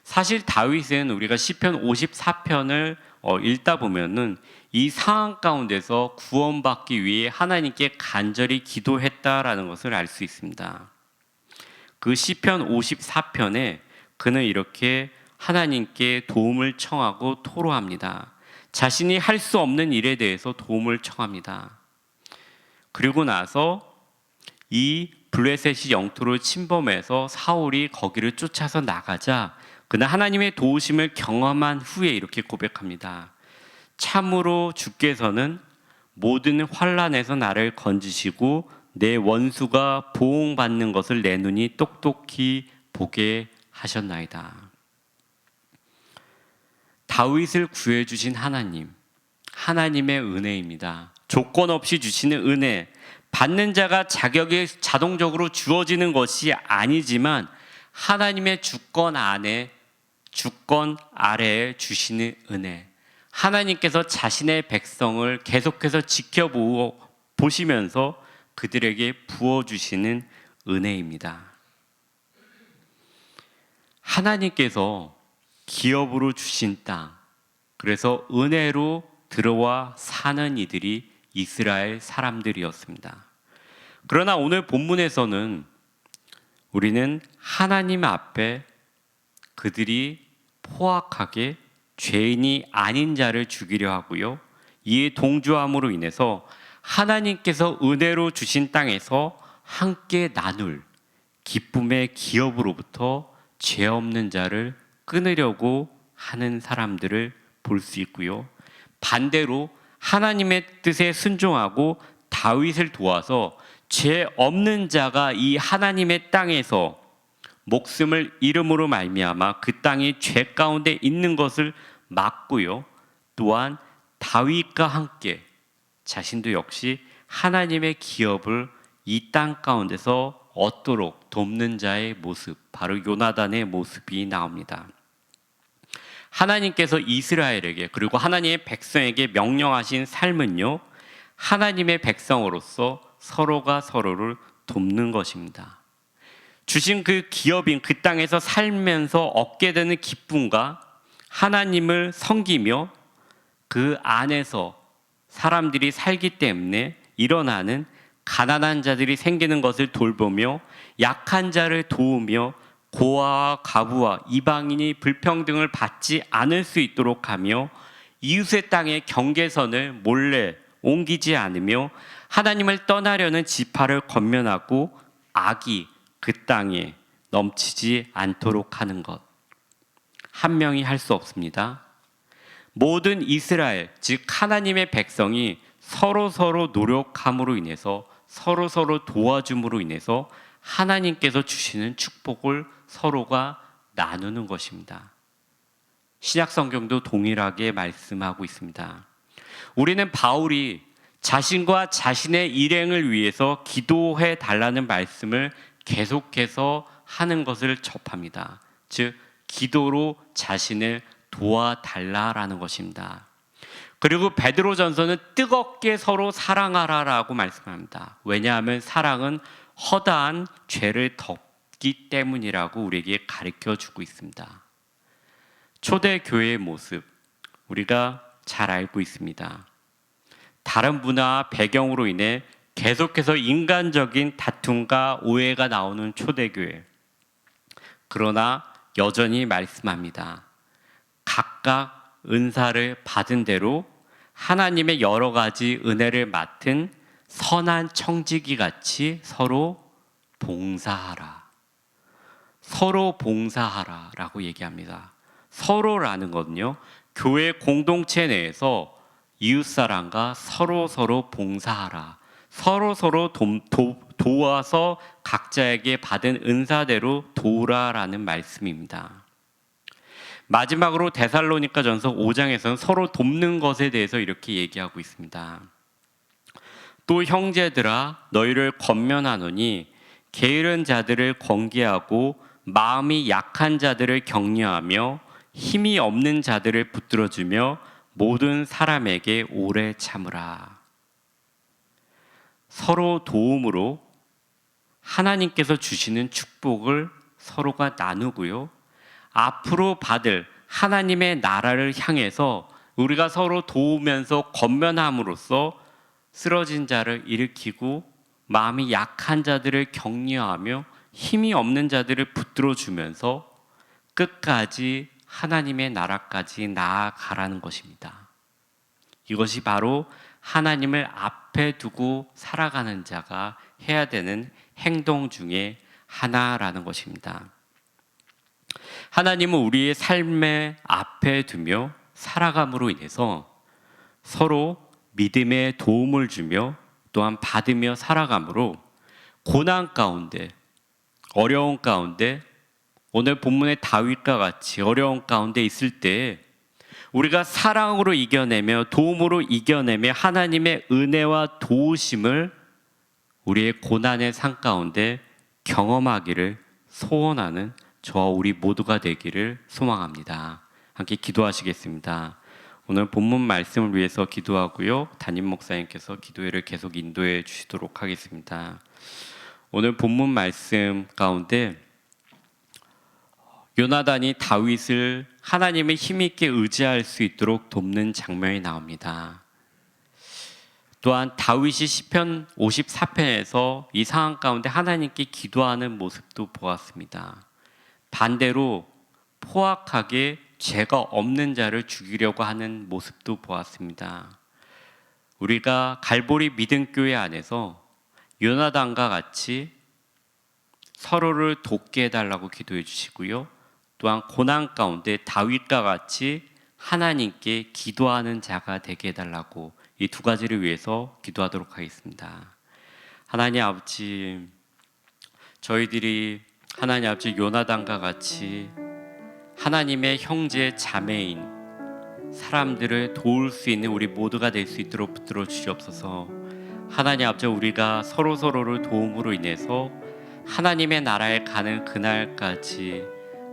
사실 다윗은 우리가 시편 54편을 읽다 보면은 이 상황 가운데서 구원받기 위해 하나님께 간절히 기도했다라는 것을 알 수 있습니다. 그 시편 54편에 그는 이렇게 하나님께 도움을 청하고 토로합니다. 자신이 할 수 없는 일에 대해서 도움을 청합니다. 그리고 나서 이 블레셋이 영토를 침범해서 사울이 거기를 쫓아서 나가자 그는 하나님의 도우심을 경험한 후에 이렇게 고백합니다. 참으로 주께서는 모든 환난에서 나를 건지시고 내 원수가 보응받는 것을 내 눈이 똑똑히 보게 하셨나이다. 다윗을 구해주신 하나님, 하나님의 은혜입니다. 조건 없이 주시는 은혜, 받는 자가 자격이 자동적으로 주어지는 것이 아니지만 하나님의 주권 아래에 주시는 은혜, 하나님께서 자신의 백성을 계속해서 지켜보시면서 그들에게 부어주시는 은혜입니다. 하나님께서 기업으로 주신 땅, 그래서 은혜로 들어와 사는 이들이 이스라엘 사람들이었습니다. 그러나 오늘 본문에서는 우리는 하나님 앞에 그들이 포악하게 죄인이 아닌 자를 죽이려 하고요, 이에 동조함으로 인해서 하나님께서 은혜로 주신 땅에서 함께 나눌 기쁨의 기업으로부터 죄 없는 자를 끊으려고 하는 사람들을 볼 수 있고요, 반대로 하나님의 뜻에 순종하고 다윗을 도와서 죄 없는 자가 이 하나님의 땅에서 목숨을 잃음으로 말미암아 그 땅이 죄 가운데 있는 것을 막고요, 또한 다윗과 함께 자신도 역시 하나님의 기업을 이 땅 가운데서 얻도록 돕는 자의 모습, 바로 요나단의 모습이 나옵니다. 하나님께서 이스라엘에게, 그리고 하나님의 백성에게 명령하신 삶은요, 하나님의 백성으로서 서로가 서로를 돕는 것입니다. 주신 그 기업인 그 땅에서 살면서 얻게 되는 기쁨과 하나님을 섬기며 그 안에서 사람들이 살기 때문에 일어나는 가난한 자들이 생기는 것을 돌보며 약한 자를 도우며 고아와 과부와 이방인이 불평등을 받지 않을 수 있도록 하며 이웃의 땅의 경계선을 몰래 옮기지 않으며 하나님을 떠나려는 지파를 권면하고 악이 그 땅에 넘치지 않도록 하는 것, 한 명이 할 수 없습니다. 모든 이스라엘, 즉 하나님의 백성이 서로 노력함으로 인해서 서로 도와줌으로 인해서 하나님께서 주시는 축복을 서로가 나누는 것입니다. 신약 성경도 동일하게 말씀하고 있습니다. 우리는 바울이 자신과 자신의 일행을 위해서 기도해 달라는 말씀을 계속해서 하는 것을 접합니다. 즉 기도로 자신을 도와달라라는 것입니다. 그리고 베드로전서는 뜨겁게 서로 사랑하라라고 말씀합니다. 왜냐하면 사랑은 허다한 죄를 덮기 때문이라고 우리에게 가르쳐 주고 있습니다. 초대교회의 모습, 우리가 잘 알고 있습니다. 다른 문화 배경으로 인해 계속해서 인간적인 다툼과 오해가 나오는 초대교회. 그러나 여전히 말씀합니다. 각각 은사를 받은 대로 하나님의 여러 가지 은혜를 맡은 선한 청지기 같이 서로 봉사하라. 서로 봉사하라라고 얘기합니다. 서로라는 것은요, 교회 공동체 내에서 이웃사람과 서로 봉사하라. 서로 도와서 각자에게 받은 은사대로 도우라라는 말씀입니다. 마지막으로 데살로니가전서 5장에서는 서로 돕는 것에 대해서 이렇게 얘기하고 있습니다. 또 형제들아, 너희를 권면하노니 게으른 자들을 권계하고 마음이 약한 자들을 격려하며 힘이 없는 자들을 붙들어주며 모든 사람에게 오래 참으라. 서로 도움으로 하나님께서 주시는 축복을 서로가 나누고요, 앞으로 받을 하나님의 나라를 향해서 우리가 서로 도우면서 권면함으로써 쓰러진 자를 일으키고 마음이 약한 자들을 격려하며 힘이 없는 자들을 붙들어주면서 끝까지 하나님의 나라까지 나아가라는 것입니다. 이것이 바로 하나님을 앞에 두고 살아가는 자가 해야 되는 행동 중에 하나라는 것입니다. 하나님은 우리의 삶의 앞에 두며 살아감으로 인해서 서로 믿음의 도움을 주며 또한 받으며 살아가므로 고난 가운데, 어려운 가운데, 오늘 본문의 다윗과 같이 어려운 가운데 있을 때 우리가 사랑으로 이겨내며 도움으로 이겨내며 하나님의 은혜와 도우심을 우리의 고난의 산 가운데 경험하기를 소원하는 저와 우리 모두가 되기를 소망합니다. 함께 기도하시겠습니다. 오늘 본문 말씀을 위해서 기도하고요, 담임 목사님께서 기도회를 계속 인도해 주시도록 하겠습니다. 오늘 본문 말씀 가운데 요나단이 다윗을 하나님의 힘있게 의지할 수 있도록 돕는 장면이 나옵니다. 또한 다윗이 시편 54편에서 이 상황 가운데 하나님께 기도하는 모습도 보았습니다. 반대로 포악하게 죄가 없는 자를 죽이려고 하는 모습도 보았습니다. 우리가 갈보리 믿음교회 안에서 요나단과 같이 서로를 돕게 해달라고 기도해 주시고요, 또한 고난 가운데 다윗과 같이 하나님께 기도하는 자가 되게 해달라고 이 두 가지를 위해서 기도하도록 하겠습니다. 하나님 아버지, 저희들이 하나님 아버지 요나단과 같이 하나님의 형제 자매인 사람들을 도울 수 있는 우리 모두가 될 수 있도록 붙들어 주시옵소서. 하나님 아버지, 우리가 서로를 도움으로 인해서 하나님의 나라에 가는 그날까지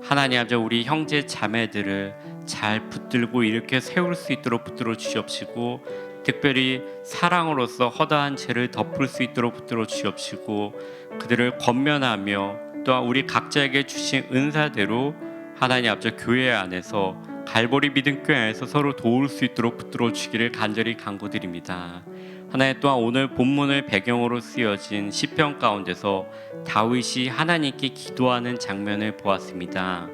하나님 아버지 우리 형제 자매들을 잘 붙들고 이렇게 세울 수 있도록 붙들어 주시옵시고, 특별히 사랑으로서 허다한 죄를 덮을 수 있도록 붙들어 주시옵시고, 그들을 권면하며 또한 우리 각자에게 주신 은사대로 하나님 아버지 교회 안에서 갈보리 믿음교회 안에서 서로 도울 수 있도록 붙들어 주시기를 간절히 간구드립니다. 하나님, 또한 오늘 본문을 배경으로 쓰여진 시편 가운데서 다윗이 하나님께 기도하는 장면을 보았습니다.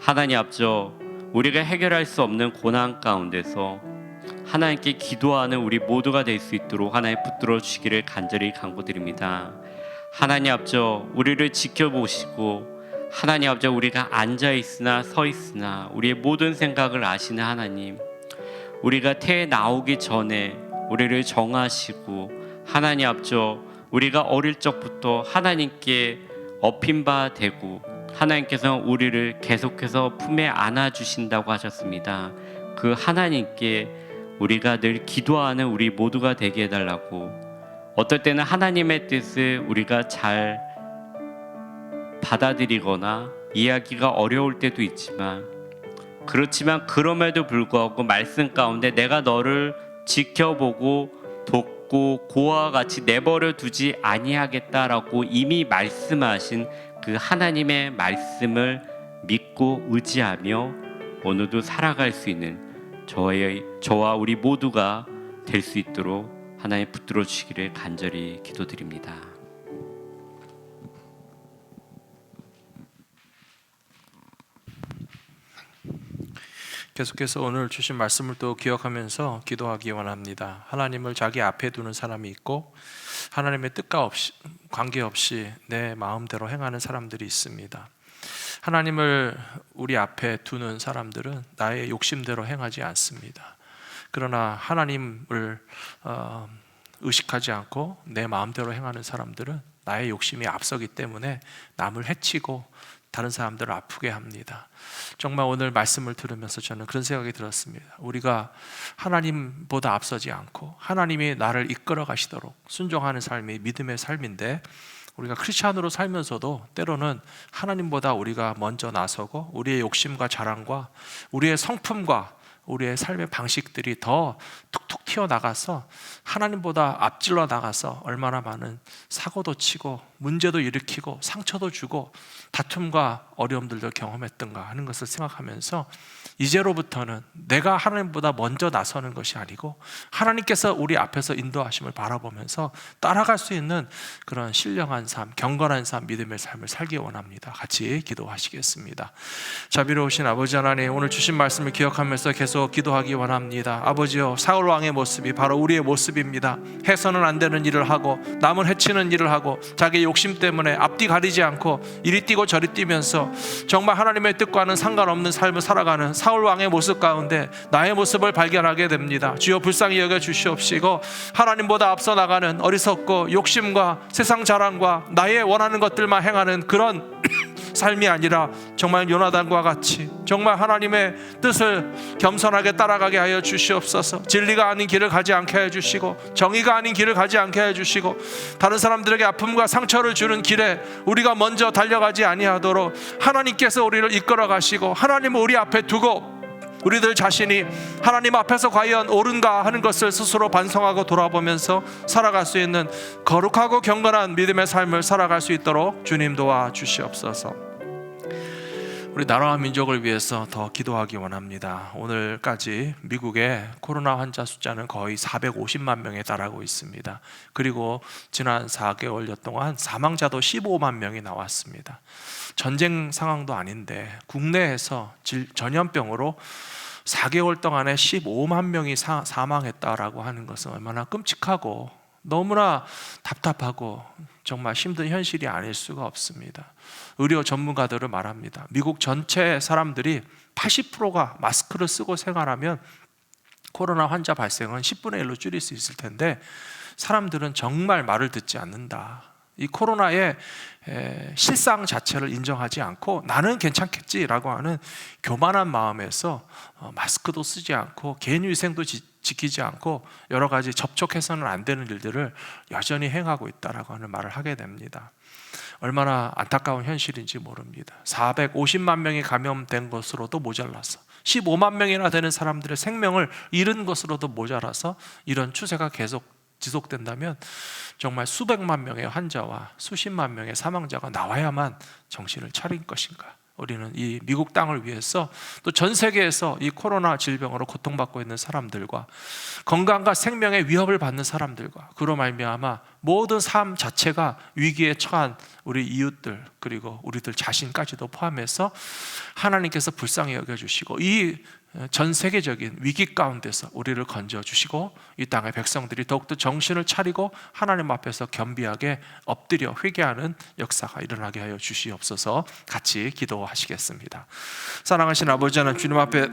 하나님 앞서 우리가 해결할 수 없는 고난 가운데서 하나님께 기도하는 우리 모두가 될 수 있도록 하나님 붙들어 주시기를 간절히 간구드립니다. 하나님 앞서 우리를 지켜보시고 하나님 앞서 우리가 앉아 있으나 서 있으나 우리의 모든 생각을 아시는 하나님, 우리가 태에 나오기 전에 우리를 정하시고 하나님 앞서 우리가 어릴 적부터 하나님께 업힌 바 되고 하나님께서 우리를 계속해서 품에 안아주신다고 하셨습니다. 그 하나님께 우리가 늘 기도하는 우리 모두가 되게 해달라고, 어떨 때는 하나님의 뜻을 우리가 잘 받아들이거나 이해하기가 어려울 때도 있지만, 그렇지만 그럼에도 불구하고 말씀 가운데 내가 너를 지켜보고 돕고 고아와 같이 내버려 두지 아니하겠다라고 이미 말씀하신 그 하나님의 말씀을 믿고 의지하며 오늘도 살아갈 수 있는 저와 우리 모두가 될 수 있도록 하나님 붙들어 주시기를 간절히 기도드립니다. 계속해서 오늘 주신 말씀을 또 기억하면서 기도하기 원합니다. 하나님을 자기 앞에 두는 사람이 있고 하나님의 뜻과 관계없이 내 마음대로 행하는 사람들이 있습니다. 하나님을 우리 앞에 두는 사람들은 나의 욕심대로 행하지 않습니다. 그러나 하나님을 의식하지 않고 내 마음대로 행하는 사람들은 나의 욕심이 앞서기 때문에 남을 해치고 다른 사람들을 아프게 합니다. 정말 오늘 말씀을 들으면서 저는 그런 생각이 들었습니다. 우리가 하나님보다 앞서지 않고 하나님이 나를 이끌어 가시도록 순종하는 삶이 믿음의 삶인데, 우리가 크리스찬으로 살면서도 때로는 하나님보다 우리가 먼저 나서고 우리의 욕심과 자랑과 우리의 성품과 우리의 삶의 방식들이 더 툭툭 튀어나가서 하나님보다 앞질러 나가서 얼마나 많은 사고도 치고 문제도 일으키고 상처도 주고 다툼과 어려움들도 경험했던가 하는 것을 생각하면서, 이제로부터는 내가 하나님보다 먼저 나서는 것이 아니고 하나님께서 우리 앞에서 인도하심을 바라보면서 따라갈 수 있는 그런 신령한 삶, 경건한 삶, 믿음의 삶을 살기 원합니다. 같이 기도하시겠습니다. 자비로우신 아버지 하나님, 오늘 주신 말씀을 기억하면서 계속 기도하기 원합니다. 아버지여, 사울 왕의 모습이 바로 우리의 모습입니다. 해서는 안 되는 일을 하고 남을 해치는 일을 하고 자기의 욕심 때문에 앞뒤 가리지 않고 이리 뛰고 저리 뛰면서 정말 하나님의 뜻과는 상관없는 삶을 살아가는 사울 왕의 모습 가운데 나의 모습을 발견하게 됩니다. 주여 불쌍히 여겨 주시옵시고 하나님보다 앞서 나가는 어리석고 욕심과 세상 자랑과 나의 원하는 것들만 행하는 그런 삶이 아니라 정말 요나단과 같이 정말 하나님의 뜻을 겸손하게 따라가게 하여 주시옵소서. 진리가 아닌 길을 가지 않게 해 주시고 정의가 아닌 길을 가지 않게 해 주시고 다른 사람들에게 아픔과 상처를 주는 길에 우리가 먼저 달려가지 아니하도록 하나님께서 우리를 이끌어 가시고 하나님을 우리 앞에 두고 우리들 자신이 하나님 앞에서 과연 옳은가 하는 것을 스스로 반성하고 돌아보면서 살아갈 수 있는 거룩하고 경건한 믿음의 삶을 살아갈 수 있도록 주님 도와주시옵소서. 우리 나라와 민족을 위해서 더 기도하기 원합니다. 오늘까지 미국의 코로나 환자 숫자는 거의 450만 명에 달하고 있습니다. 그리고 지난 4개월여 동안 사망자도 15만 명이 나왔습니다. 전쟁 상황도 아닌데 국내에서 전염병으로 4개월 동안에 15만 명이 사망했다라고 하는 것은 얼마나 끔찍하고 너무나 답답하고 정말 힘든 현실이 아닐 수가 없습니다. 의료 전문가들은 말합니다. 미국 전체 사람들이 80%가 마스크를 쓰고 생활하면 코로나 환자 발생은 10분의 1로 줄일 수 있을 텐데 사람들은 정말 말을 듣지 않는다. 이 코로나의 실상 자체를 인정하지 않고 나는 괜찮겠지라고 하는 교만한 마음에서 마스크도 쓰지 않고 개인위생도 지키지 않고 여러 가지 접촉해서는 안 되는 일들을 여전히 행하고 있다라고 하는 말을 하게 됩니다. 얼마나 안타까운 현실인지 모릅니다. 450만 명이 감염된 것으로도 모자라서 15만 명이나 되는 사람들의 생명을 잃은 것으로도 모자라서 이런 추세가 계속 지속된다면 정말 수백만 명의 환자와 수십만 명의 사망자가 나와야만 정신을 차릴 것인가? 우리는 이 미국 땅을 위해서 또 전 세계에서 이 코로나 질병으로 고통받고 있는 사람들과 건강과 생명의 위협을 받는 사람들과 그로 말미암아 모든 삶 자체가 위기에 처한 우리 이웃들 그리고 우리들 자신까지도 포함해서 하나님께서 불쌍히 여겨주시고 이 전 세계적인 위기 가운데서 우리를 건져주시고 이 땅의 백성들이 더욱더 정신을 차리고 하나님 앞에서 겸비하게 엎드려 회개하는 역사가 일어나게 하여 주시옵소서. 같이 기도하시겠습니다. 사랑하신 아버지 하나님, 주님 앞에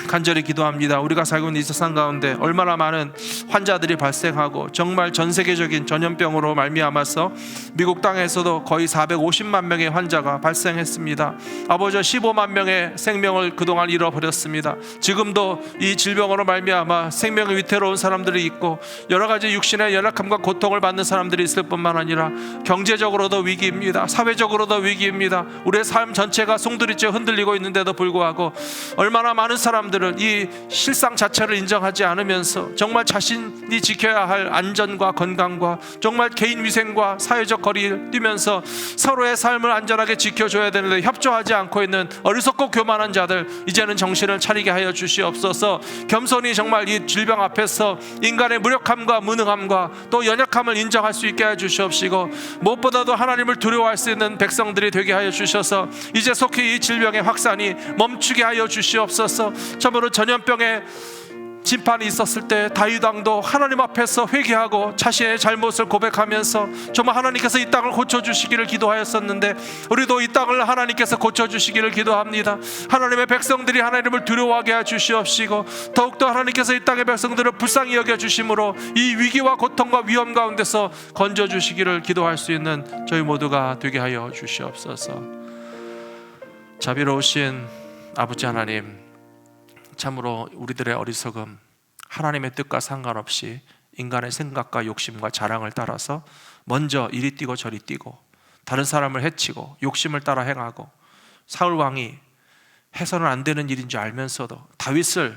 간절히 기도합니다. 우리가 살고 있는 이 세상 가운데 얼마나 많은 환자들이 발생하고 정말 전 세계적인 전염병으로 말미암아서 미국 땅에서도 거의 450만 명의 환자가 발생했습니다. 아버지, 15만 명의 생명을 그동안 잃어버렸습니다. 지금도 이 질병으로 말미암아 생명이 위태로운 사람들이 있고 여러 가지 육신의 연약함과 고통을 받는 사람들이 있을 뿐만 아니라 경제적으로도 위기입니다. 사회적으로도 위기입니다. 우리의 삶 전체가 송두리째 흔들리고 있는데도 불구하고 얼마나 많은 사람들은 이 실상 자체를 인정하지 않으면서 정말 자신이 지켜야 할 안전과 건강과 정말 개인 위생과 사회적 거리를 뛰면서 서로의 삶을 안전하게 지켜줘야 되는데 협조하지 않고 있는 어리석고 교만한 자들, 이제는 정신을 차리게 하여 주시옵소서. 겸손히 정말 이 질병 앞에서 인간의 무력함과 무능함과 또 연약함을 인정할 수 있게 해 주시옵시고 무엇보다도 하나님을 두려워할 수 있는 백성들이 되게 하여 주셔서 이제 속히 이 질병의 확산이 멈추게 하여 주시옵소서. 참으로 전염병의 심판이 있었을 때 다윗 왕도 하나님 앞에서 회개하고 자신의 잘못을 고백하면서 정말 하나님께서 이 땅을 고쳐주시기를 기도하였었는데 우리도 이 땅을 하나님께서 고쳐주시기를 기도합니다. 하나님의 백성들이 하나님을 두려워하게 해주시옵시고 더욱더 하나님께서 이 땅의 백성들을 불쌍히 여겨주심으로 이 위기와 고통과 위험 가운데서 건져주시기를 기도할 수 있는 저희 모두가 되게 하여 주시옵소서. 자비로우신 아버지 하나님, 참으로 우리들의 어리석음, 하나님의 뜻과 상관없이 인간의 생각과 욕심과 자랑을 따라서 먼저 이리 뛰고 저리 뛰고 다른 사람을 해치고 욕심을 따라 행하고 사울 왕이 해서는 안 되는 일인 줄 알면서도 다윗을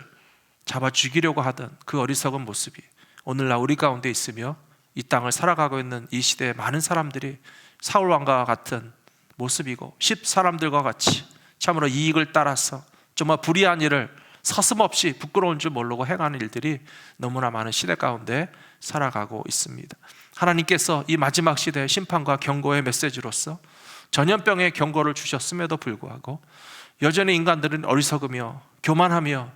잡아 죽이려고 하던 그 어리석은 모습이 오늘날 우리 가운데 있으며 이 땅을 살아가고 있는 이 시대의 많은 사람들이 사울 왕과 같은 모습이고 10사람들과 같이 참으로 이익을 따라서 정말 불의한 일을 서슴없이 부끄러운 줄 모르고 행하는 일들이 너무나 많은 시대 가운데 살아가고 있습니다. 하나님께서 이 마지막 시대의 심판과 경고의 메시지로서 전염병의 경고를 주셨음에도 불구하고 여전히 인간들은 어리석으며 교만하며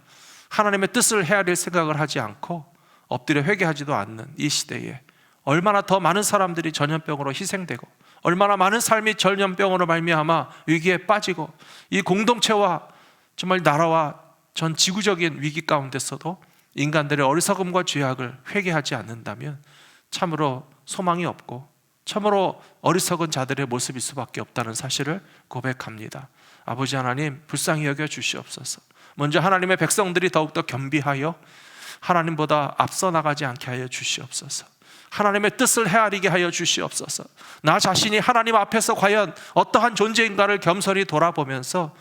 하나님의 뜻을 헤아릴 생각을 하지 않고 엎드려 회개하지도 않는 이 시대에 얼마나 더 많은 사람들이 전염병으로 희생되고 얼마나 많은 삶이 전염병으로 말미암아 위기에 빠지고 이 공동체와 정말 나라와 전 지구적인 위기 가운데서도 인간들의 어리석음과 죄악을 회개하지 않는다면 참으로 소망이 없고 참으로 어리석은 자들의 모습일 수밖에 없다는 사실을 고백합니다. 아버지 하나님, 불쌍히 여겨 주시옵소서. 먼저 하나님의 백성들이 더욱더 겸비하여 하나님보다 앞서 나가지 않게 하여 주시옵소서. 하나님의 뜻을 헤아리게 하여 주시옵소서. 나 자신이 하나님 앞에서 과연 어떠한 존재인가를 겸손히 돌아보면서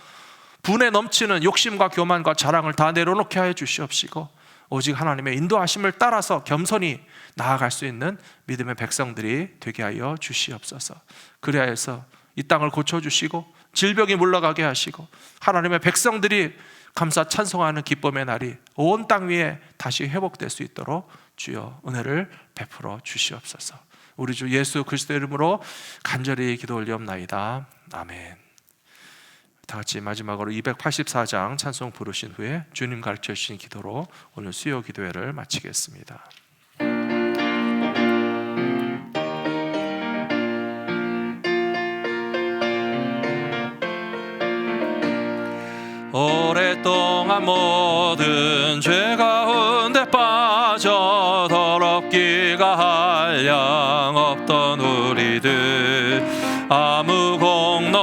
분에 넘치는 욕심과 교만과 자랑을 다 내려놓게 하여 주시옵시고 오직 하나님의 인도하심을 따라서 겸손히 나아갈 수 있는 믿음의 백성들이 되게 하여 주시옵소서. 그래야 해서 이 땅을 고쳐주시고 질병이 물러가게 하시고 하나님의 백성들이 감사 찬송하는 기쁨의 날이 온 땅 위에 다시 회복될 수 있도록 주여 은혜를 베풀어 주시옵소서. 우리 주 예수 그리스도의 이름으로 간절히 기도 올리옵나이다. 아멘. 다 같이 마지막으로 284장 찬송 부르신 후에 주님 가르쳐 주신 기도로 오늘 수요 기도회를 마치겠습니다. 오랫동안 모든 죄 가운데 빠져 더럽기가 한량 없던 우리들 아무 공로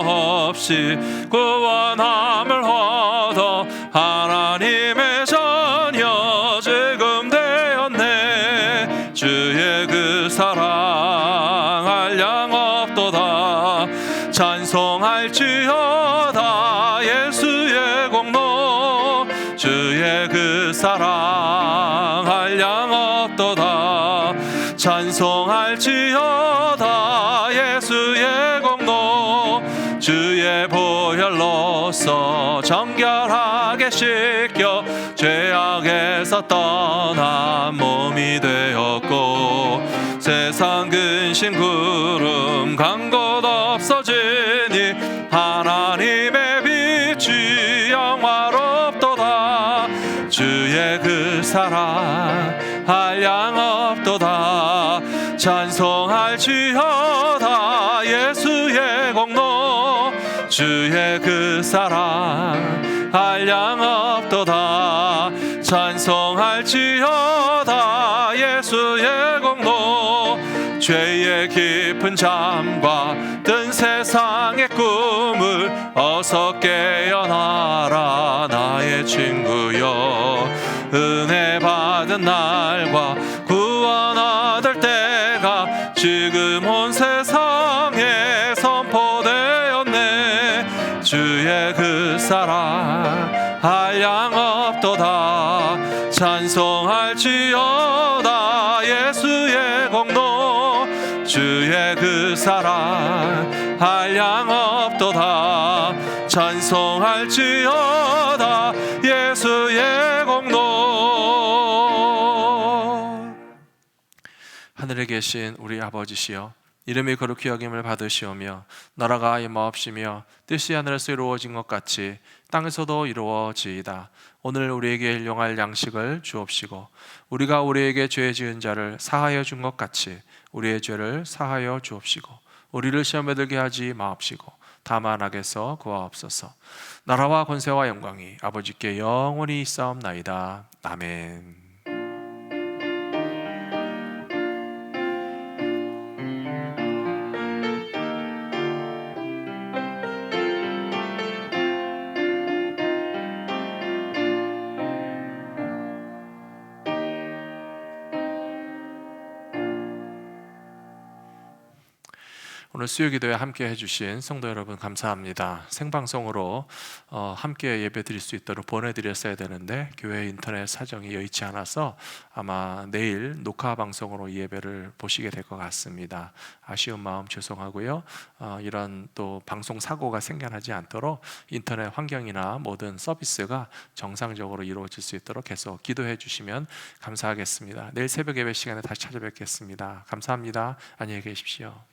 없이 구원함을 얻어 하나님의 자녀 지금 되었네. 주의 그 사랑 한량 없도다. 찬송할지어다 예수의 공로. 주의 그 사랑 한량 없도다. 찬송할지어다 예수의 공로. 주의 보혈로서 정결하게 씻겨 죄악에서 떠난 몸이 되었고 세상 근심 구름 간 곳 없어지니 하나님의 빛이 영화롭도다. 주의 그 사랑 한량 없도다. 찬송할지어다 예수의 공로. 주의 그 사랑 한량 없도다. 찬송할지어다 예수의 공로. 죄의 깊은 잠과 뜬 세상의 꿈을 어서 깨어나라 나의 친구여. 은혜 받은 날과 구원 얻을 때가 지금 온 세상에 선포되었네. 주의 그 사랑 한량 없도다. 찬송할지어다 예수의 공로. 주의 그 사랑 한량 없도다. 찬송할지어다 예수의 공로. 하늘에 계신 우리 아버지시여, 이름이 거룩히 여김을 받으시오며 나라가 임하옵시며 뜻이 하늘에서 이루어진 것 같이 땅에서도 이루어지이다. 오늘 우리에게 일용할 양식을 주옵시고 우리가 우리에게 죄 지은 자를 사하여 준 것 같이 우리의 죄를 사하여 주옵시고 우리를 시험에 들게 하지 마옵시고 다만 악에서 구하옵소서. 나라와 권세와 영광이 아버지께 영원히 있사옵나이다. 아멘. 오늘 수요기도에 함께 해주신 성도 여러분 감사합니다. 생방송으로 함께 예배 드릴 수 있도록 보내드렸어야 되는데 교회 인터넷 사정이 여의치 않아서 아마 내일 녹화 방송으로 이 예배를 보시게 될 것 같습니다. 아쉬운 마음 죄송하고요. 이런 또 방송 사고가 생겨나지 않도록 인터넷 환경이나 모든 서비스가 정상적으로 이루어질 수 있도록 계속 기도해 주시면 감사하겠습니다. 내일 새벽 예배 시간에 다시 찾아뵙겠습니다. 감사합니다. 안녕히 계십시오.